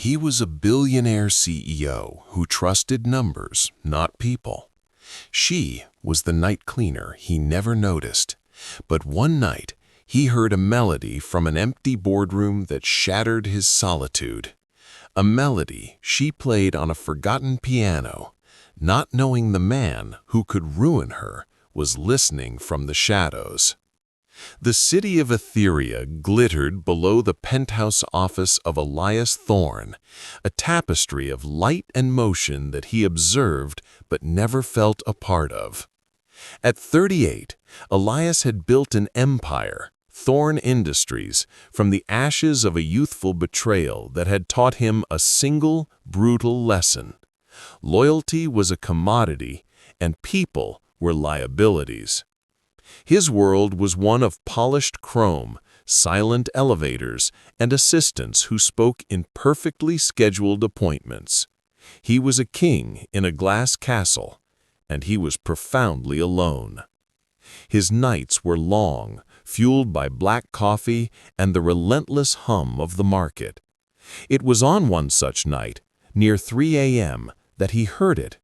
He was a billionaire CEO who trusted numbers, not people. She was the night cleaner he never noticed. But one night, he heard a melody from an empty boardroom that shattered his solitude. A melody she played on a forgotten piano, not knowing the man who could ruin her was listening from the shadows. The city of Etheria glittered below the penthouse office of Elias Thorne, a tapestry of light and motion that he observed but never felt a part of. At 38, Elias had built an empire, Thorne Industries, from the ashes of a youthful betrayal that had taught him a single, brutal lesson. Loyalty was a commodity, and people were liabilities. His world was one of polished chrome, silent elevators, and assistants who spoke in perfectly scheduled appointments. He was a king in a glass castle, and he was profoundly alone. His nights were long, fueled by black coffee and the relentless hum of the market. It was on one such night, near 3 a.m., that he heard it.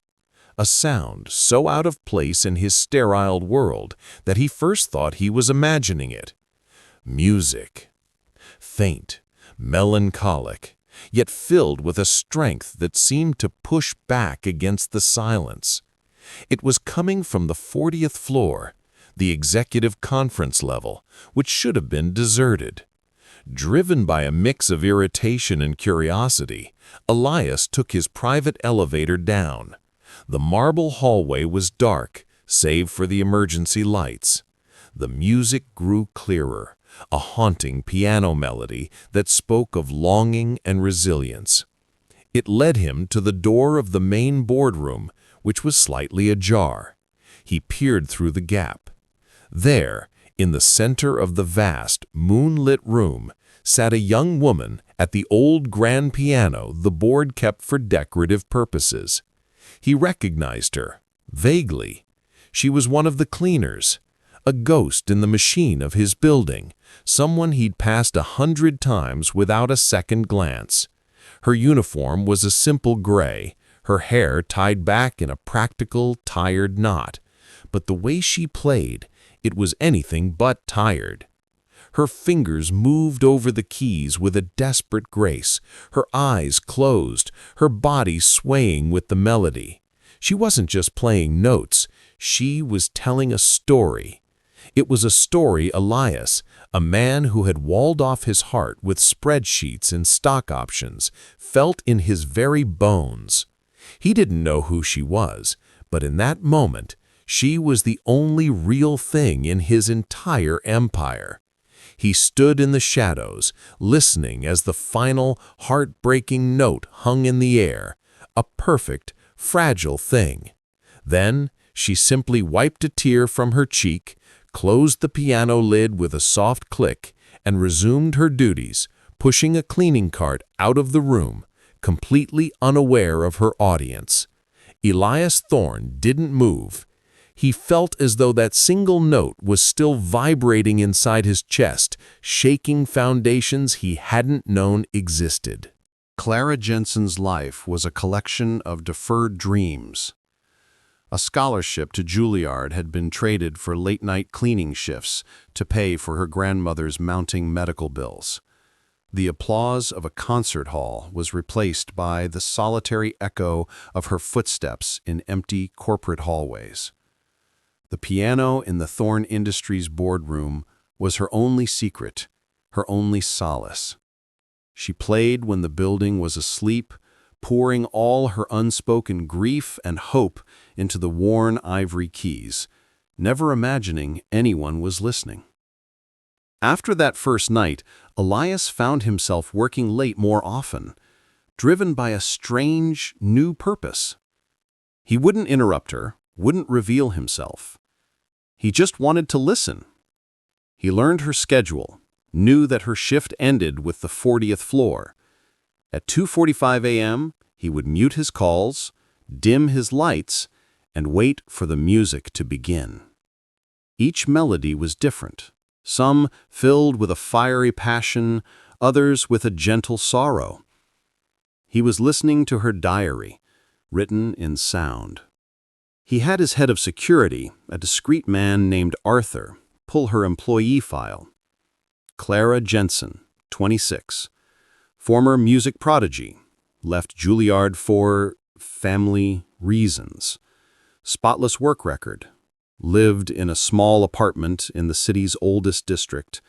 A sound so out of place in his sterile world that he first thought he was imagining it. Music. Faint, melancholic, yet filled with a strength that seemed to push back against the silence. It was coming from the 40th floor, the executive conference level, which should have been deserted. Driven by a mix of irritation and curiosity, Elias took his private elevator down. The marble hallway was dark, save for the emergency lights. The music grew clearer, a haunting piano melody that spoke of longing and resilience. It led him to the door of the main boardroom, which was slightly ajar. He peered through the gap. There, in the center of the vast, moonlit room, sat a young woman at the old grand piano the board kept for decorative purposes. He recognized her, vaguely. She was one of the cleaners, a ghost in the machine of his building, someone he'd passed 100 times without a second glance. Her uniform was a simple gray, her hair tied back in a practical, tired knot. But the way she played, it was anything but tired. Her fingers moved over the keys with a desperate grace, her eyes closed, her body swaying with the melody. She wasn't just playing notes, she was telling a story. It was a story Elias, a man who had walled off his heart with spreadsheets and stock options, felt in his very bones. He didn't know who she was, but in that moment, she was the only real thing in his entire empire. He stood in the shadows, listening as the final, heartbreaking note hung in the air, a perfect, fragile thing. Then she simply wiped a tear from her cheek, closed the piano lid with a soft click, and resumed her duties, pushing a cleaning cart out of the room, completely unaware of her audience. Elias Thorne didn't move. He felt as though that single note was still vibrating inside his chest, shaking foundations he hadn't known existed. Clara Jensen's life was a collection of deferred dreams. A scholarship to Juilliard had been traded for late-night cleaning shifts to pay for her grandmother's mounting medical bills. The applause of a concert hall was replaced by the solitary echo of her footsteps in empty corporate hallways. The piano in the Thorne Industries boardroom was her only secret, her only solace. She played when the building was asleep, pouring all her unspoken grief and hope into the worn ivory keys, never imagining anyone was listening. After that first night, Elias found himself working late more often, driven by a strange, new purpose. He wouldn't interrupt her, wouldn't reveal himself. He just wanted to listen. He learned her schedule, knew that her shift ended with the 40th floor. At 2:45 a.m., he would mute his calls, dim his lights, and wait for the music to begin. Each melody was different, some filled with a fiery passion, others with a gentle sorrow. He was listening to her diary, written in sound. He had his head of security, a discreet man named Arthur, pull her employee file. Clara Jensen, 26, former music prodigy, left Juilliard for family reasons. Spotless work record, lived in a small apartment in the city's oldest district.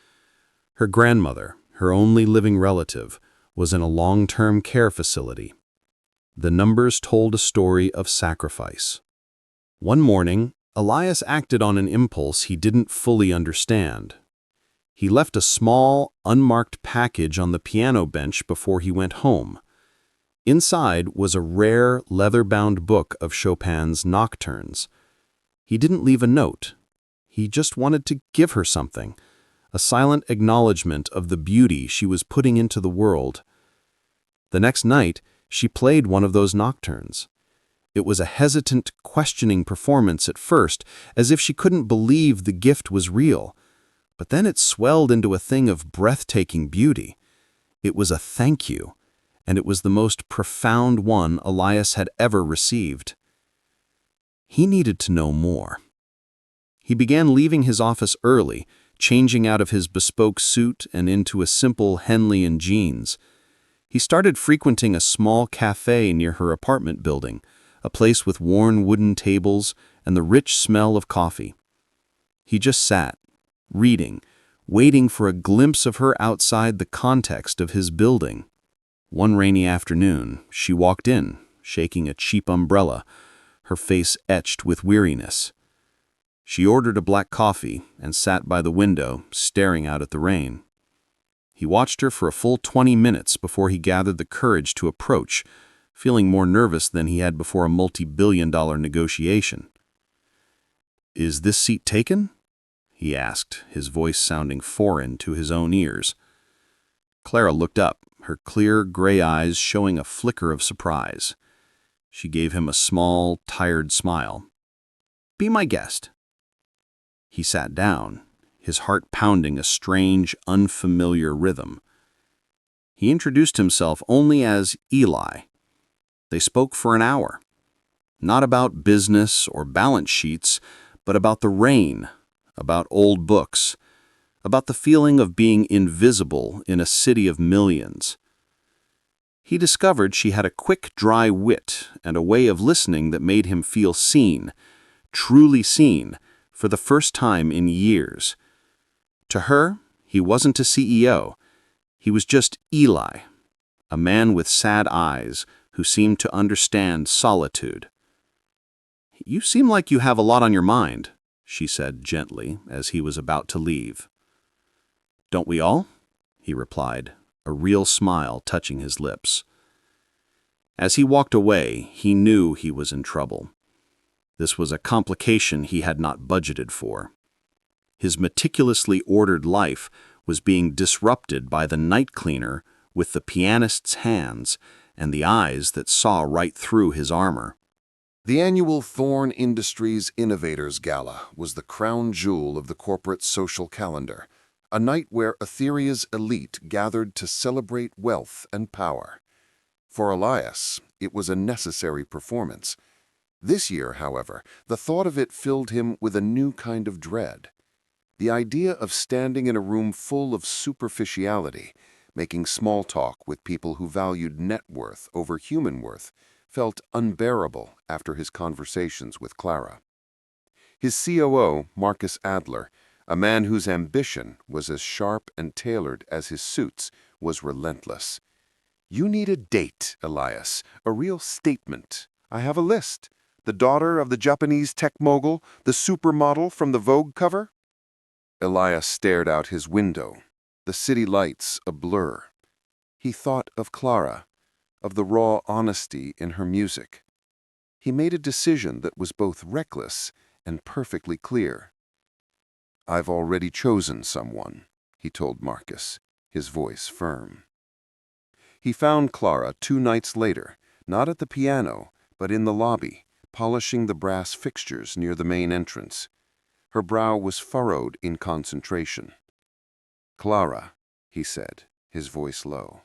Her grandmother, her only living relative, was in a long-term care facility. The numbers told a story of sacrifice. One morning, Elias acted on an impulse he didn't fully understand. He left a small, unmarked package on the piano bench before he went home. Inside was a rare, leather-bound book of Chopin's nocturnes. He didn't leave a note. He just wanted to give her something, a silent acknowledgement of the beauty she was putting into the world. The next night, she played one of those nocturnes. It was a hesitant, questioning performance at first, as if she couldn't believe the gift was real. But then it swelled into a thing of breathtaking beauty. It was a thank you, and it was the most profound one Elias had ever received. He needed to know more. He began leaving his office early, changing out of his bespoke suit and into a simple Henley and jeans. He started frequenting a small cafe near her apartment building, a place with worn wooden tables and the rich smell of coffee. He just sat, reading, waiting for a glimpse of her outside the context of his building. One rainy afternoon, she walked in, shaking a cheap umbrella, her face etched with weariness. She ordered a black coffee and sat by the window, staring out at the rain. He watched her for a full 20 minutes before he gathered the courage to approach, feeling more nervous than he had before a multi-billion-dollar negotiation. "Is this seat taken?" he asked, his voice sounding foreign to his own ears. Clara looked up, her clear gray eyes showing a flicker of surprise. She gave him a small, tired smile. "Be my guest." He sat down, his heart pounding a strange, unfamiliar rhythm. He introduced himself only as Eli. They spoke for an hour, not about business or balance sheets, but about the rain, about old books, about the feeling of being invisible in a city of millions. He discovered she had a quick, dry wit and a way of listening that made him feel seen, truly seen, for the first time in years. To her, he wasn't a CEO. He was just Eli, a man with sad eyes who seemed to understand solitude. "You seem like you have a lot on your mind," she said gently as he was about to leave. "Don't we all?" he replied, a real smile touching his lips. As he walked away, he knew he was in trouble. This was a complication he had not budgeted for. His meticulously ordered life was being disrupted by the night cleaner with the pianist's hands and the eyes that saw right through his armor. The annual Thorne Industries Innovators Gala was the crown jewel of the corporate social calendar, a night where Etheria's elite gathered to celebrate wealth and power. For Elias, it was a necessary performance. This year, however, the thought of it filled him with a new kind of dread. The idea of standing in a room full of superficiality, making small talk with people who valued net worth over human worth, felt unbearable after his conversations with Clara. His COO, Marcus Adler, a man whose ambition was as sharp and tailored as his suits, was relentless. "You need a date, Elias, a real statement. I have a list. The daughter of the Japanese tech mogul, the supermodel from the Vogue cover?" Elias stared out his window, the city lights a blur. He thought of Clara, of the raw honesty in her music. He made a decision that was both reckless and perfectly clear. "I've already chosen someone," he told Marcus, his voice firm. He found Clara 2 nights later, not at the piano, but in the lobby, polishing the brass fixtures near the main entrance. Her brow was furrowed in concentration. "Clara," he said, his voice low.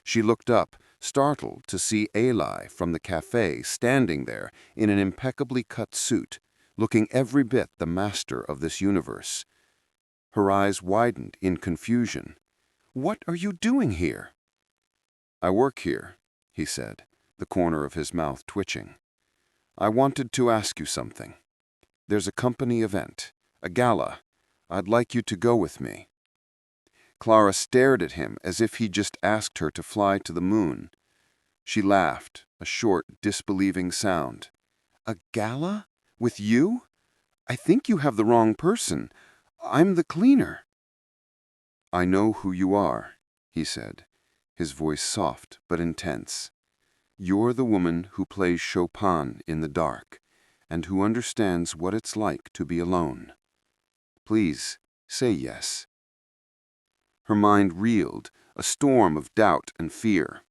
She looked up, startled to see Eli from the cafe standing there in an impeccably cut suit, looking every bit the master of this universe. Her eyes widened in confusion. "What are you doing here?" "I work here," he said, the corner of his mouth twitching. "I wanted to ask you something. There's a company event, a gala. I'd like you to go with me." Clara stared at him as if he'd just asked her to fly to the moon. She laughed, a short, disbelieving sound. "A gala? With you? I think you have the wrong person. I'm the cleaner." "I know who you are," he said, his voice soft but intense. "You're the woman who plays Chopin in the dark, and who understands what it's like to be alone. Please, say yes." Her mind reeled, a storm of doubt and fear.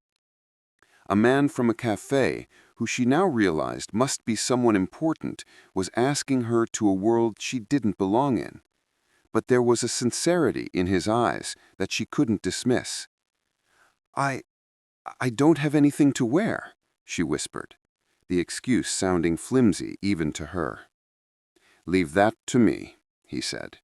A man from a cafe, who she now realized must be someone important, was asking her to a world she didn't belong in. But there was a sincerity in his eyes that she couldn't dismiss. I don't have anything to wear," she whispered, the excuse sounding flimsy even to her. "Leave that to me," he said.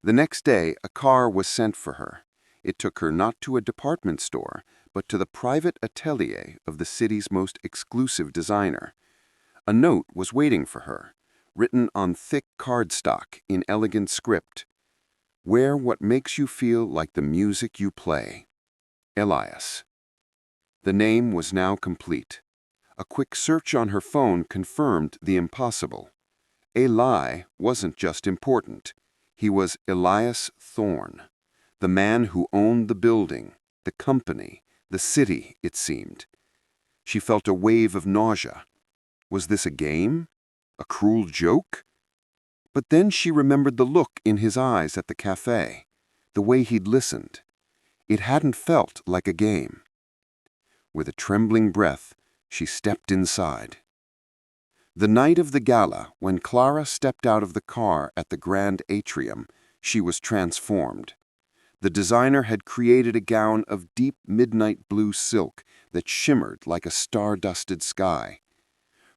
The next day, a car was sent for her. It took her not to a department store, but to the private atelier of the city's most exclusive designer. A note was waiting for her, written on thick cardstock in elegant script. "Wear what makes you feel like the music you play. Elias." The name was now complete. A quick search on her phone confirmed the impossible. Eli wasn't just important. He was Elias Thorne, the man who owned the building, the company, the city, it seemed. She felt a wave of nausea. Was this a game? A cruel joke? But then she remembered the look in his eyes at the cafe, the way he'd listened. It hadn't felt like a game. With a trembling breath, she stepped inside. The night of the gala, when Clara stepped out of the car at the grand atrium, she was transformed. The designer had created a gown of deep midnight blue silk that shimmered like a star-dusted sky.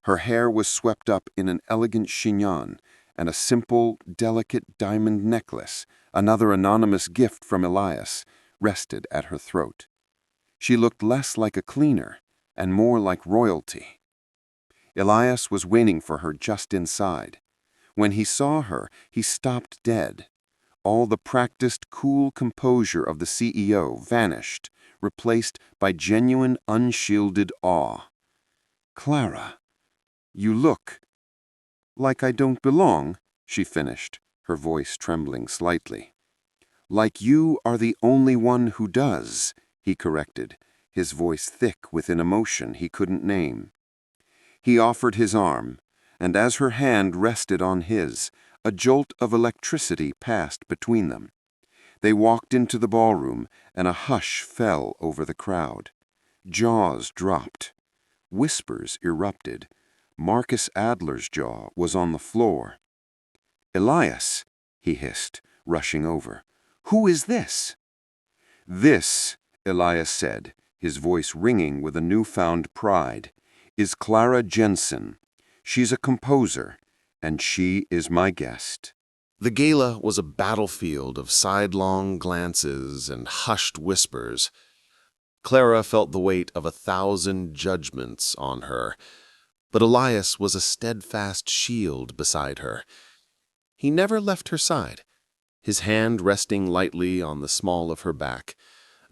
Her hair was swept up in an elegant chignon, and a simple, delicate diamond necklace, another anonymous gift from Elias, rested at her throat. She looked less like a cleaner and more like royalty. Elias was waiting for her just inside. When he saw her, he stopped dead. All the practiced, cool composure of the CEO vanished, replaced by genuine, unshielded awe. "Clara, you look like I don't belong," she finished, her voice trembling slightly. "Like you are the only one who does," he corrected, his voice thick with an emotion he couldn't name. He offered his arm, and as her hand rested on his, a jolt of electricity passed between them. They walked into the ballroom, and a hush fell over the crowd. Jaws dropped. Whispers erupted. Marcus Adler's jaw was on the floor. "Elias," he hissed, rushing over. "Who is this?" "This," Elias said, his voice ringing with a newfound pride, "is Clara Jensen. She's a composer, and she is my guest." The gala was a battlefield of sidelong glances and hushed whispers. Clara felt the weight of 1,000 judgments on her, but Elias was a steadfast shield beside her. He never left her side, his hand resting lightly on the small of her back,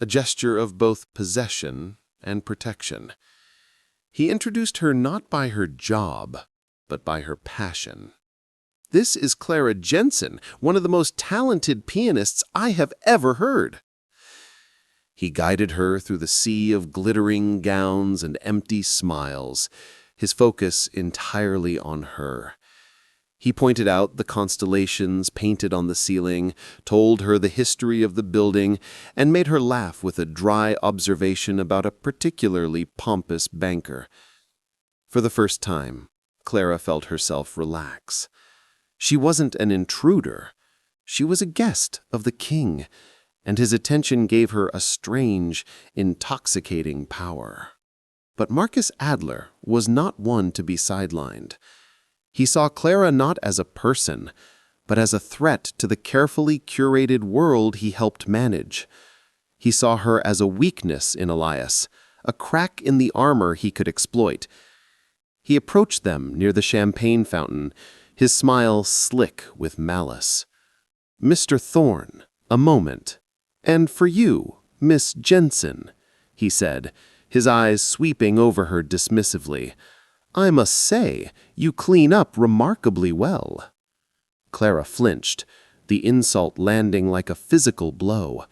a gesture of both possession and protection. He introduced her not by her job, but by her passion. "This is Clara Jensen, one of the most talented pianists I have ever heard." He guided her through the sea of glittering gowns and empty smiles, his focus entirely on her. He pointed out the constellations painted on the ceiling, told her the history of the building, and made her laugh with a dry observation about a particularly pompous banker. For the first time, Clara felt herself relax. She wasn't an intruder. She was a guest of the king, and his attention gave her a strange, intoxicating power. But Marcus Adler was not one to be sidelined. He saw Clara not as a person, but as a threat to the carefully curated world he helped manage. He saw her as a weakness in Elias, a crack in the armor he could exploit. He approached them near the champagne fountain, his smile slick with malice. "Mr. Thorne, a moment. And for you, Miss Jensen," he said, his eyes sweeping over her dismissively. "I must say, you clean up remarkably well." Clara flinched, the insult landing like a physical blow.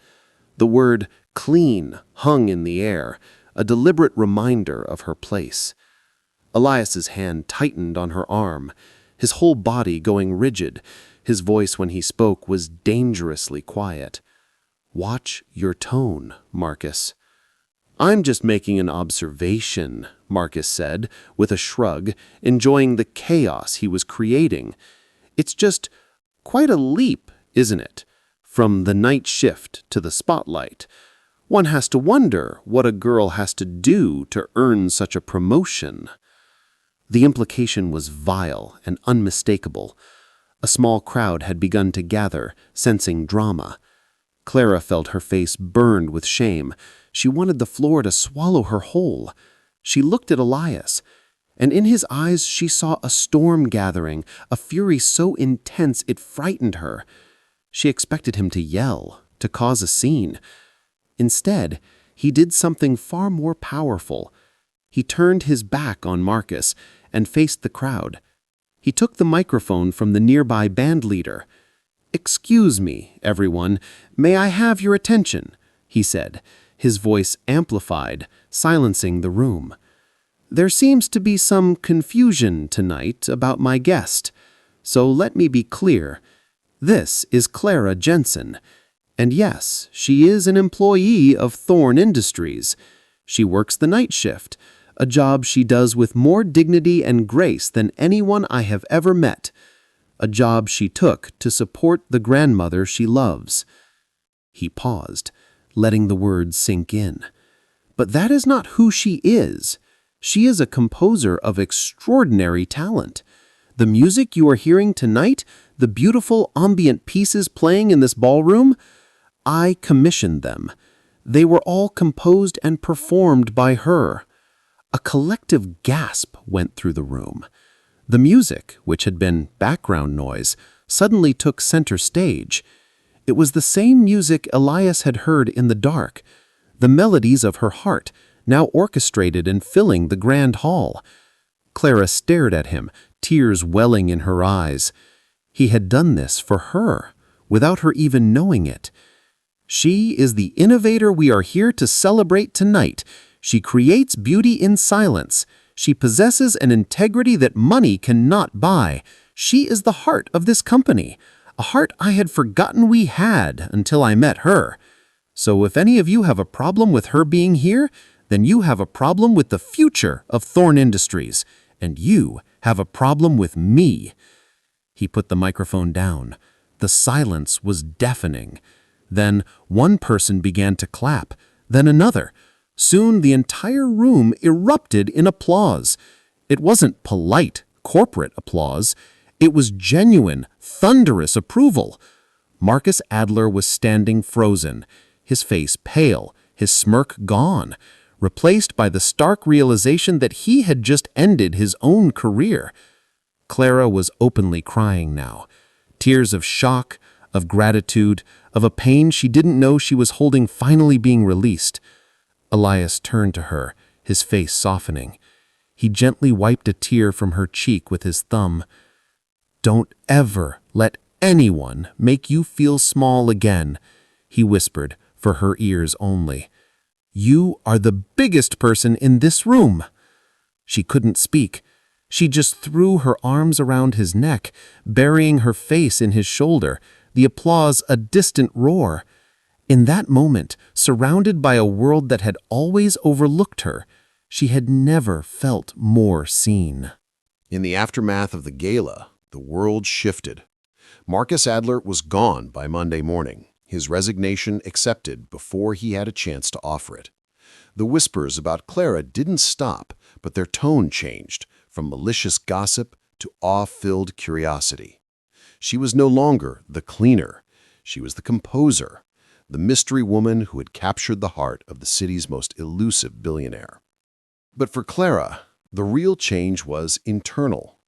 The word clean hung in the air, a deliberate reminder of her place. Elias's hand tightened on her arm, his whole body going rigid. His voice when he spoke was dangerously quiet. "Watch your tone, Marcus." "I'm just making an observation," Marcus said, with a shrug, enjoying the chaos he was creating. "It's just quite a leap, isn't it? From the night shift to the spotlight. One has to wonder what a girl has to do to earn such a promotion." The implication was vile and unmistakable. A small crowd had begun to gather, sensing drama. Clara felt her face burned with shame. She wanted the floor to swallow her whole. She looked at Elias, and in his eyes she saw a storm gathering, a fury so intense it frightened her. She expected him to yell, to cause a scene. Instead, he did something far more powerful. He turned his back on Marcus and faced the crowd. He took the microphone from the nearby band leader. "Excuse me, everyone. May I have your attention?" he said, his voice amplified, silencing the room. "There seems to be some confusion tonight about my guest, so let me be clear. This is Clara Jensen, and yes, she is an employee of Thorne Industries. She works the night shift, a job she does with more dignity and grace than anyone I have ever met, a job she took to support the grandmother she loves." He paused, letting the words sink in. "But that is not who she is. She is a composer of extraordinary talent. The music you are hearing tonight, the beautiful ambient pieces playing in this ballroom, I commissioned them. They were all composed and performed by her." A collective gasp went through the room. The music, which had been background noise, suddenly took center stage. It was the same music Elias had heard in the dark, the melodies of her heart, now orchestrated and filling the grand hall. Clara stared at him, tears welling in her eyes. He had done this for her, without her even knowing it. "She is the innovator we are here to celebrate tonight. She creates beauty in silence. She possesses an integrity that money cannot buy. She is the heart of this company, a heart I had forgotten we had until I met her. So if any of you have a problem with her being here, then you have a problem with the future of Thorne Industries, and you have a problem with me." He put the microphone down. The silence was deafening. Then one person began to clap, then another. Soon the entire room erupted in applause. It wasn't polite, corporate applause. It was genuine, thunderous approval. Marcus Adler was standing frozen, his face pale, his smirk gone, replaced by the stark realization that he had just ended his own career. Clara was openly crying now, tears of shock, of gratitude, of a pain she didn't know she was holding finally being released. Elias turned to her, his face softening. He gently wiped a tear from her cheek with his thumb. "Don't ever let anyone make you feel small again," he whispered, for her ears only. "You are the biggest person in this room." She couldn't speak. She just threw her arms around his neck, burying her face in his shoulder, the applause a distant roar. In that moment, surrounded by a world that had always overlooked her, she had never felt more seen. In the aftermath of the gala, the world shifted. Marcus Adler was gone by Monday morning. his resignation accepted before he had a chance to offer it. The whispers about Clara didn't stop, but their tone changed, from malicious gossip to awe-filled curiosity. She was no longer the cleaner. She was the composer, the mystery woman who had captured the heart of the city's most elusive billionaire. But for Clara, the real change was internal.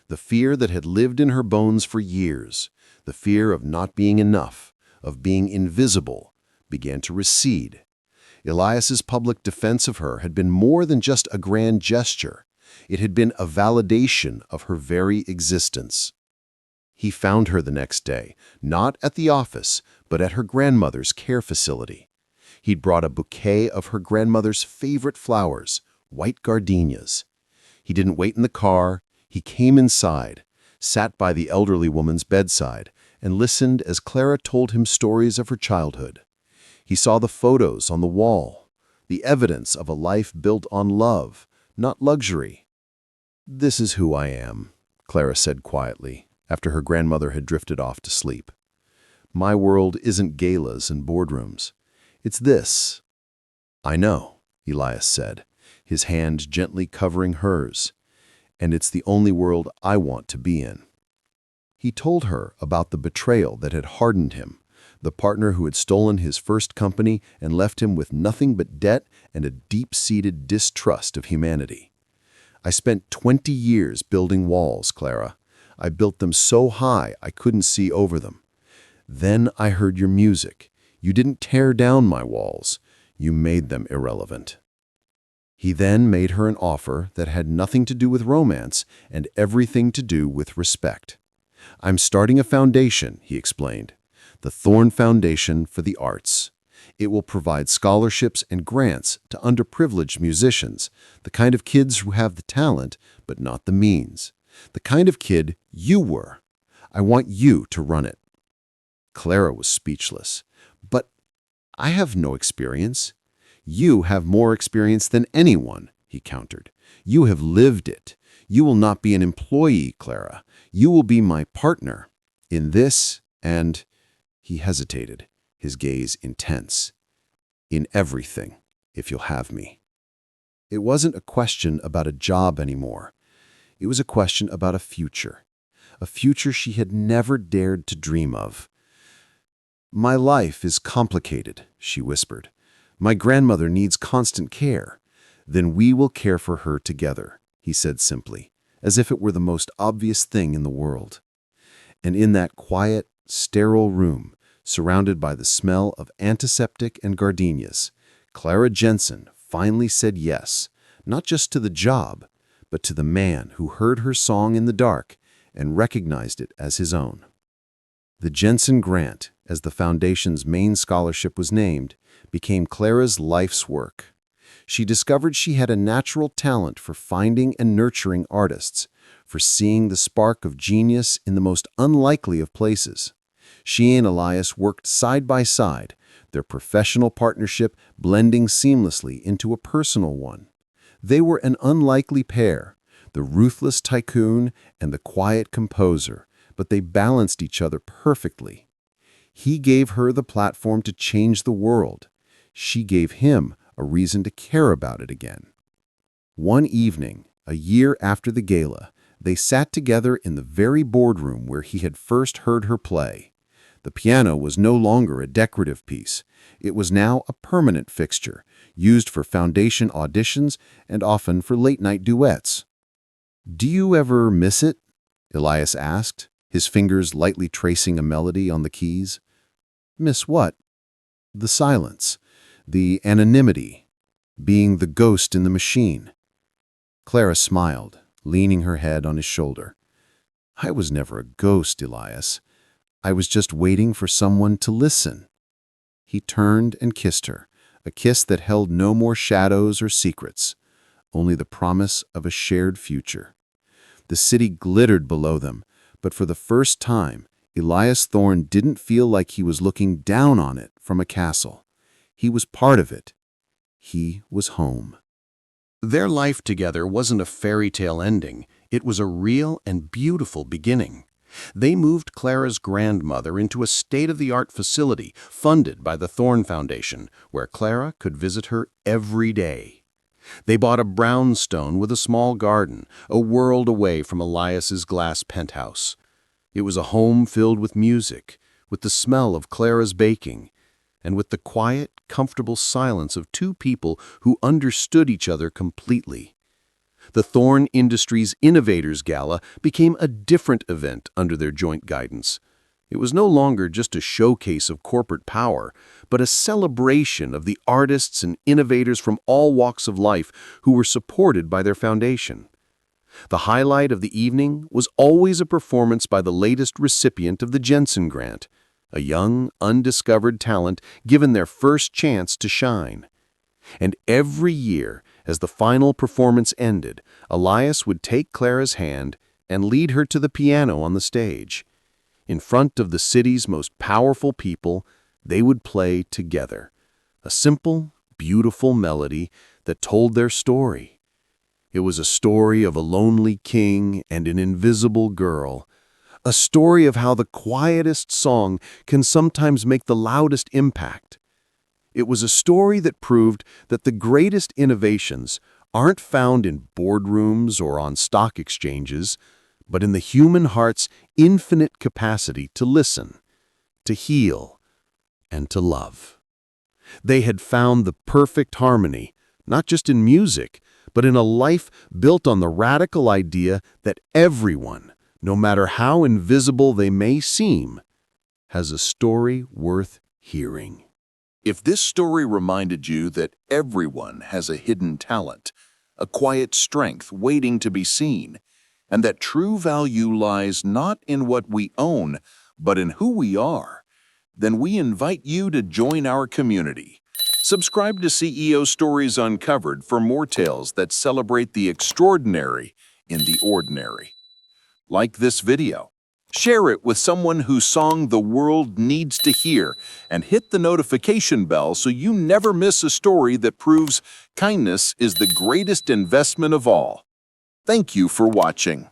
The fear that had lived in her bones for years, the fear of not being enough, of being invisible, began to recede. Elias's public defense of her had been more than just a grand gesture. It had been a validation of her very existence. He found her the next day, not at the office, but at her grandmother's care facility. He'd brought a bouquet of her grandmother's favorite flowers, white gardenias. He didn't wait in the car. He came inside, sat by the elderly woman's bedside, and listened as Clara told him stories of her childhood. He saw the photos on the wall, the evidence of a life built on love, not luxury. "This is who I am," Clara said quietly, after her grandmother had drifted off to sleep. "My world isn't galas and boardrooms. It's this." "I know," Elias said, his hand gently covering hers. "And it's the only world I want to be in." He told her about the betrayal that had hardened him, the partner who had stolen his first company and left him with nothing but debt and a deep-seated distrust of humanity. "I spent 20 years building walls, Clara. I built them so high I couldn't see over them. Then I heard your music. You didn't tear down my walls. You made them irrelevant." He then made her an offer that had nothing to do with romance and everything to do with respect. "I'm starting a foundation," he explained, "the Thorn Foundation for the Arts. It will provide scholarships and grants to underprivileged musicians, the kind of kids who have the talent but not the means. The kind of kid you were. I want you to run it." Clara was speechless. "But I have no experience." "You have more experience than anyone," he countered. "You have lived it. You will not be an employee, Clara. You will be my partner in this and—" he hesitated, his gaze intense. "In everything, if you'll have me." It wasn't a question about a job anymore. It was a question about a future she had never dared to dream of. "My life is complicated," she whispered. "My grandmother needs constant care. Then we will care for her together," he said simply, as if it were the most obvious thing in the world. And in that quiet, sterile room, surrounded by the smell of antiseptic and gardenias, Clara Jensen finally said yes, not just to the job, but to the man who heard her song in the dark and recognized it as his own. The Jensen Grant, as the foundation's main scholarship was named, became Clara's life's work. She discovered she had a natural talent for finding and nurturing artists, for seeing the spark of genius in the most unlikely of places. She and Elias worked side by side, their professional partnership blending seamlessly into a personal one. They were an unlikely pair, the ruthless tycoon and the quiet composer, but they balanced each other perfectly. He gave her the platform to change the world. She gave him a reason to care about it again. One evening, a year after the gala, they sat together in the very boardroom where he had first heard her play. The piano was no longer a decorative piece. It was now a permanent fixture, used for foundation auditions and often for late-night duets. "Do you ever miss it?" Elias asked, his fingers lightly tracing a melody on the keys. "Miss what?" "The silence, the anonymity, being the ghost in the machine." Clara smiled, leaning her head on his shoulder. "I was never a ghost, Elias. I was just waiting for someone to listen." He turned and kissed her, a kiss that held no more shadows or secrets, only the promise of a shared future. The city glittered below them, but for the first time, Elias Thorne didn't feel like he was looking down on it from a castle. He was part of it. He was home. Their life together wasn't a fairy tale ending. It was a real and beautiful beginning. They moved Clara's grandmother into a state-of-the-art facility funded by the Thorne Foundation, where Clara could visit her every day. They bought a brownstone with a small garden, a world away from Elias's glass penthouse. It was a home filled with music, with the smell of Clara's baking, and with the quiet, comfortable silence of two people who understood each other completely. The Thorne Industries Innovators Gala became a different event under their joint guidance. It was no longer just a showcase of corporate power, but a celebration of the artists and innovators from all walks of life who were supported by their foundation. The highlight of the evening was always a performance by the latest recipient of the Jensen Grant, a young, undiscovered talent given their first chance to shine. And every year, as the final performance ended, Elias would take Clara's hand and lead her to the piano on the stage. In front of the city's most powerful people, they would play together, a simple, beautiful melody that told their story. It was a story of a lonely king and an invisible girl, a story of how the quietest song can sometimes make the loudest impact. It was a story that proved that the greatest innovations aren't found in boardrooms or on stock exchanges, but in the human heart's infinite capacity to listen, to heal, and to love. They had found the perfect harmony, not just in music, but in a life built on the radical idea that everyone, no matter how invisible they may seem, has a story worth hearing. If this story reminded you that everyone has a hidden talent, a quiet strength waiting to be seen, and that true value lies not in what we own, but in who we are, then we invite you to join our community. Subscribe to CEO Stories Uncovered for more tales that celebrate the extraordinary in the ordinary. Like this video. Share it with someone whose song the world needs to hear, and hit the notification bell so you never miss a story that proves kindness is the greatest investment of all. Thank you for watching.